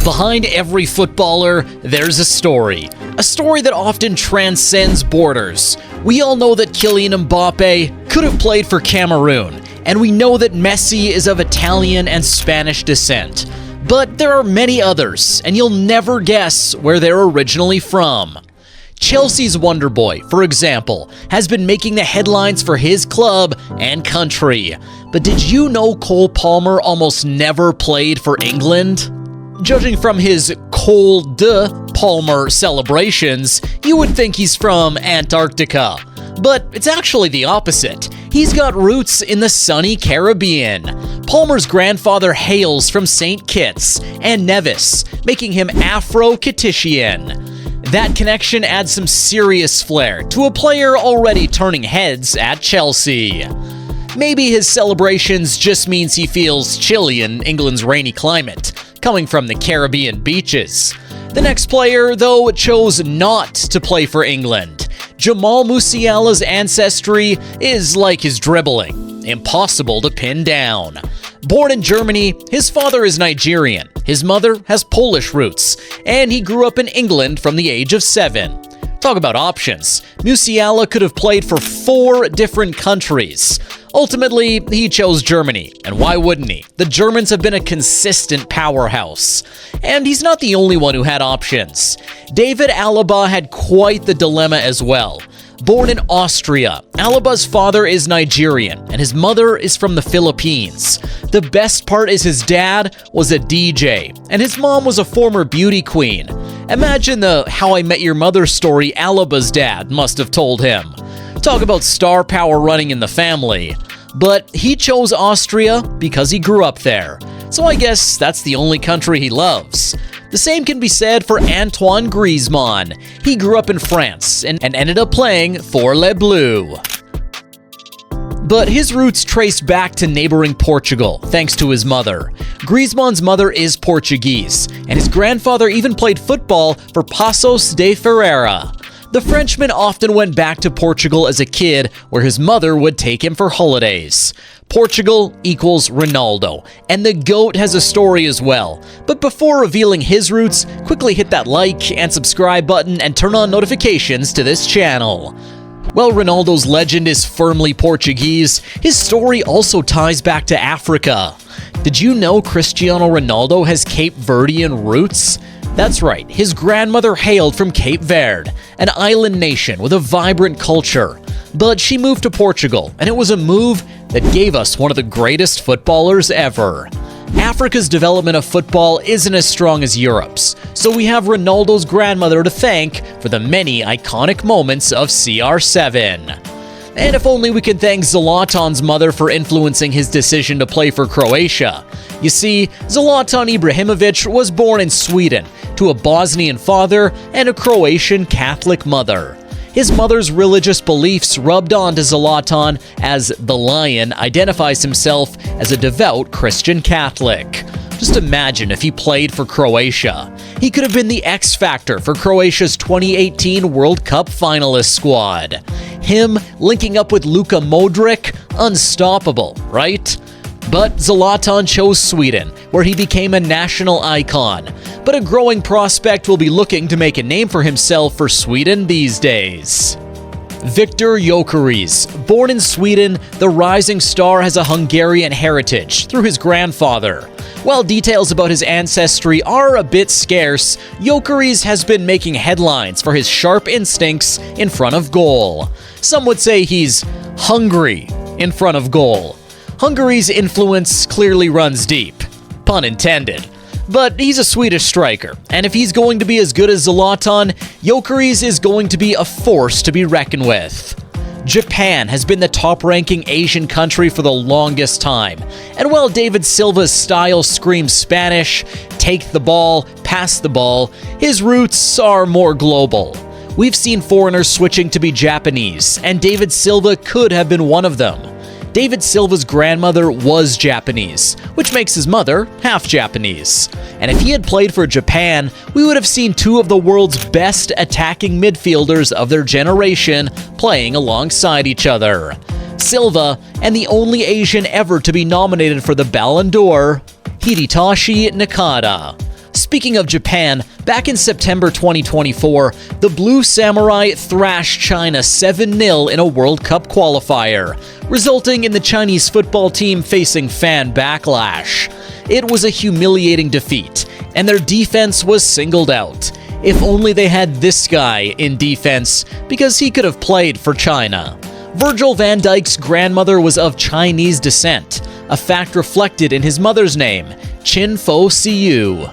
Behind every footballer, there's a story that often transcends borders. We all know that Kylian Mbappe could have played for Cameroon, and we know that Messi is of Italian and Spanish descent. But there are many others, and you'll never guess where they're originally from. Chelsea's wonder boy, for example, has been making the headlines for his club and country. But did you know Cole Palmer almost never played for England? Judging from his Cole de Palmer celebrations, you would think he's from Antarctica. But it's actually the opposite. He's got roots in the sunny Caribbean. Palmer's grandfather hails from St. Kitts and Nevis, making him Afro-Kittitian. That connection adds some serious flair to a player already turning heads at Chelsea. Maybe his celebrations just means he feels chilly in England's rainy climate, coming from the Caribbean beaches. The next player, though, chose not to play for England. Jamal Musiala's ancestry is like his dribbling, impossible to pin down. Born in Germany, his father is Nigerian, his mother has Polish roots, and he grew up in England from the age of 7. Talk about options. Musiala could have played for 4 different countries. Ultimately, he chose Germany, and why wouldn't he? The Germans have been a consistent powerhouse. And he's not the only one who had options. David Alaba had quite the dilemma as well. Born in Austria, Alaba's father is Nigerian, and his mother is from the Philippines. The best part is his dad was a DJ, and his mom was a former beauty queen. Imagine the How I Met Your Mother story Alaba's dad must have told him. Talk about star power running in the family. But he chose Austria because he grew up there. So I guess that's the only country he loves. The same can be said for Antoine Griezmann. He grew up in France and ended up playing for Les Bleus. But his roots trace back to neighboring Portugal, thanks to his mother. Griezmann's mother is Portuguese, and his grandfather even played football for Paços de Ferreira. The Frenchman often went back to Portugal as a kid, where his mother would take him for holidays. Portugal equals Ronaldo, and the GOAT has a story as well. But before revealing his roots, quickly hit that like and subscribe button and turn on notifications to this channel. While Ronaldo's legend is firmly Portuguese, his story also ties back to Africa. Did you know Cristiano Ronaldo has Cape Verdean roots? That's right, his grandmother hailed from Cape Verde, an island nation with a vibrant culture. But she moved to Portugal, and it was a move that gave us one of the greatest footballers ever. Africa's development of football isn't as strong as Europe's, so we have Ronaldo's grandmother to thank for the many iconic moments of CR7. And if only we could thank Zlatan's mother for influencing his decision to play for Croatia. You see, Zlatan Ibrahimovic was born in Sweden to a Bosnian father and a Croatian Catholic mother. His mother's religious beliefs rubbed on to Zlatan, as the Lion identifies himself as a devout Christian Catholic. Just imagine if he played for Croatia. He could have been the X factor for Croatia's 2018 World Cup finalist squad. Him linking up with Luka Modric, unstoppable, right? But Zlatan chose Sweden, where he became a national icon. But a growing prospect will be looking to make a name for himself for Sweden these days. Viktor Gyökeres. Born in Sweden, the rising star has a Hungarian heritage through his grandfather. While details about his ancestry are a bit scarce, Gyökeres has been making headlines for his sharp instincts in front of goal. Some would say he's hungry in front of goal. Hungary's influence clearly runs deep, pun intended. But he's a Swedish striker, and if he's going to be as good as Zlatan, Gyökeres is going to be a force to be reckoned with. Japan has been the top-ranking Asian country for the longest time, and while David Silva's style screams Spanish, take the ball, pass the ball, his roots are more global. We've seen foreigners switching to be Japanese, and David Silva could have been one of them. David Silva's grandmother was Japanese, which makes his mother half Japanese. And if he had played for Japan, we would have seen 2 of the world's best attacking midfielders of their generation playing alongside each other. Silva, and the only Asian ever to be nominated for the Ballon d'Or, Hidetoshi Nakata. Speaking of Japan, back in September 2024, the Blue Samurai thrashed China 7-0 in a World Cup qualifier, resulting in the Chinese football team facing fan backlash. It was a humiliating defeat, and their defense was singled out. If only they had this guy in defense, because he could have played for China. Virgil van Dijk's grandmother was of Chinese descent, a fact reflected in his mother's name, Chin Fo Siu.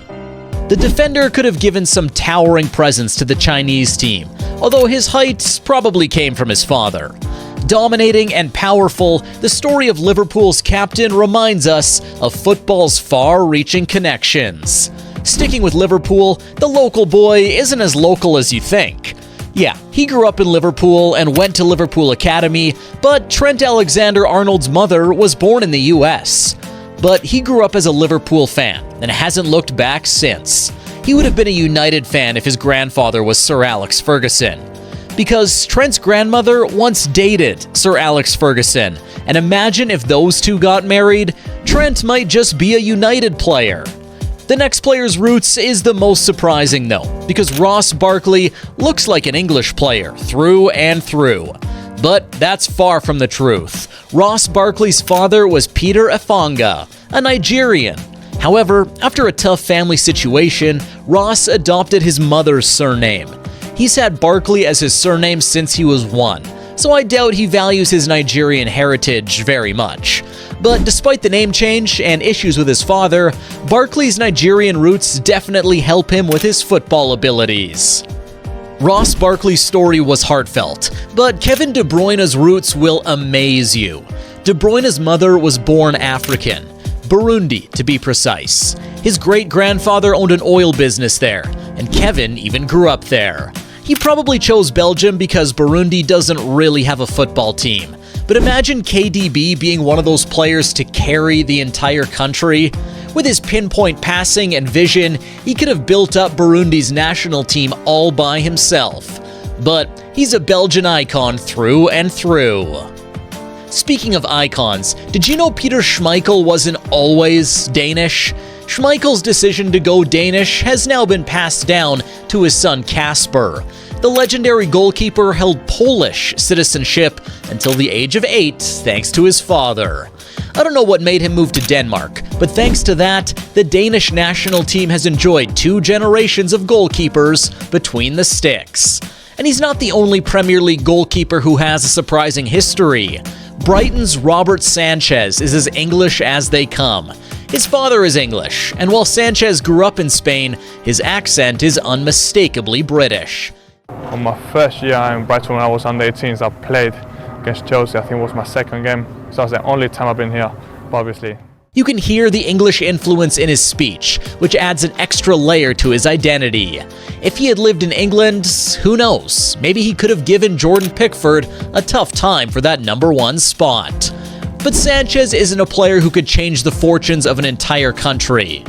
The defender could have given some towering presence to the Chinese team, although his height probably came from his father. Dominating and powerful, the story of Liverpool's captain reminds us of football's far-reaching connections. Sticking with Liverpool, the local boy isn't as local as you think. Yeah, he grew up in Liverpool and went to Liverpool Academy, but Trent Alexander-Arnold's mother was born in the US. But he grew up as a Liverpool fan and hasn't looked back since. He would have been a United fan if his grandfather was Sir Alex Ferguson. Because Trent's grandmother once dated Sir Alex Ferguson, and imagine if those two got married, Trent might just be a United player. The next player's roots is the most surprising though, because Ross Barkley looks like an English player through and through. But that's far from the truth. Ross Barkley's father was Peter Efanga, a Nigerian. However, after a tough family situation, Ross adopted his mother's surname. He's had Barkley as his surname since he was 1, so I doubt he values his Nigerian heritage very much. But despite the name change and issues with his father, Barkley's Nigerian roots definitely help him with his football abilities. Ross Barkley's story was heartfelt, but Kevin De Bruyne's roots will amaze you. De Bruyne's mother was born African, Burundi to be precise. His great-grandfather owned an oil business there, and Kevin even grew up there. He probably chose Belgium because Burundi doesn't really have a football team. But imagine KDB being one of those players to carry the entire country. With his pinpoint passing and vision, he could have built up Burundi's national team all by himself. But he's a Belgian icon through and through. Speaking of icons, did you know Peter Schmeichel wasn't always Danish? Schmeichel's decision to go Danish has now been passed down to his son Kasper. The legendary goalkeeper held Polish citizenship until the age of 8 thanks to his father. I don't know what made him move to Denmark, but thanks to that, the Danish national team has enjoyed 2 generations of goalkeepers between the sticks. And he's not the only Premier League goalkeeper who has a surprising history. Brighton's Robert Sanchez is as English as they come. His father is English, and while Sanchez grew up in Spain, his accent is unmistakably British. On my first year in Brighton when I was under 18s, I played against Chelsea. I think it was my second game, so that's the only time I've been here, but obviously. You can hear the English influence in his speech, which adds an extra layer to his identity. If he had lived in England, who knows? Maybe he could have given Jordan Pickford a tough time for that #1 spot. But Sanchez isn't a player who could change the fortunes of an entire country.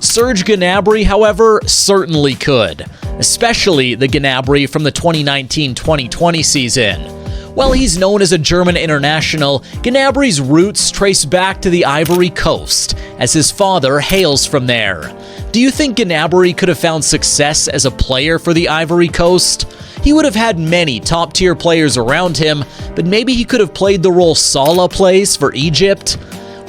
Serge Gnabry, however, certainly could, especially the Gnabry from the 2019-2020 season. While he's known as a German international, Gnabry's roots trace back to the Ivory Coast, as his father hails from there. Do you think Gnabry could have found success as a player for the Ivory Coast? He would have had many top-tier players around him, but maybe he could have played the role Salah plays for Egypt?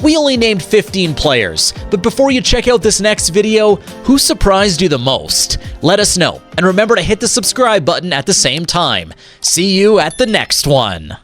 We only named 15 players, but before you check out this next video, who surprised you the most? Let us know, and remember to hit the subscribe button at the same time. See you at the next one.